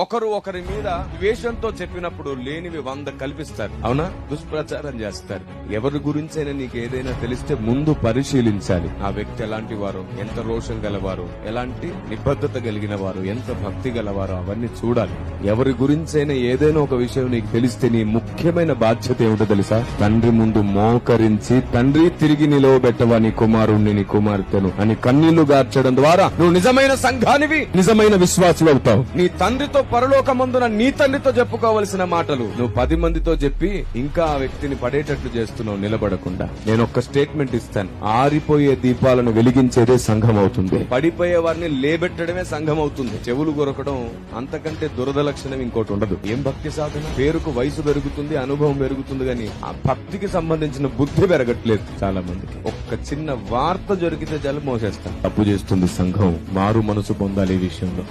ఒకరు ఒకరి మీద ద్వేషంతో చెప్పినప్పుడు లేనివి 100 కల్పిస్తారు. అవునా? దుష్ప్రచారం చేస్తారు. ఎవరి గురించైనా నీకు ఏదైనా తెలిస్తే ముందు పరిశీలించాలి. ఆ వ్యక్తి ఎలాంటి వారు, ఎంత రోషం గలవారు, ఎలాంటి నిబద్ధత కలిగిన వారు, ఎంత భక్తి గలవారు, అవన్నీ చూడాలి. ఎవరి గురించైనా ఏదైనా ఒక విషయం నీకు తెలిస్తే నీ ముఖ్యమైన బాధ్యత ఏమిటో తెలుసా? తండ్రి ముందు మోకరించి, తండ్రి తిరిగి నిలవబెట్టవా నీ కుమారుణ్ణి, నీ కుమార్తెను అని కన్నీళ్లు గార్చడం ద్వారా నువ్వు నిజమైన సంఘానివి, నిజమైన విశ్వాసులు అవుతావు. నీ తండ్రితో పరలోకమందున నీ తండ్రితో చెప్పుకోవలసిన మాటలు నువ్వు 10 మందితో చెప్పి ఇంకా ఆ వ్యక్తిని పడేటట్లు చేస్తున్నావు నిలబడకుండా. నేను ఒక స్టేట్మెంట్ ఇస్తాను. ఆరిపోయే దీపాలను వెలిగించేదే సంఘం అవుతుంది. పడిపోయే వారిని లేబెట్టడమే సంఘం అవుతుంది. చెవులు కొరకడం అంతకంటే దురద లక్షణం ఇంకోటి ఉండదు. ఏం భక్తి సాధన? పేరుకు వయసు పెరుగుతుంది, అనుభవం పెరుగుతుంది, కానీ ఆ భక్తికి సంబంధించిన బుద్ధి పెరగట్లేదు చాలా మందికి. ఒక్క చిన్న వార్త జరిగితే జల మోసేస్తాం. తప్పు చేస్తుంది సంఘం. మారు మనసు పొందాలి ఈ విషయంలో.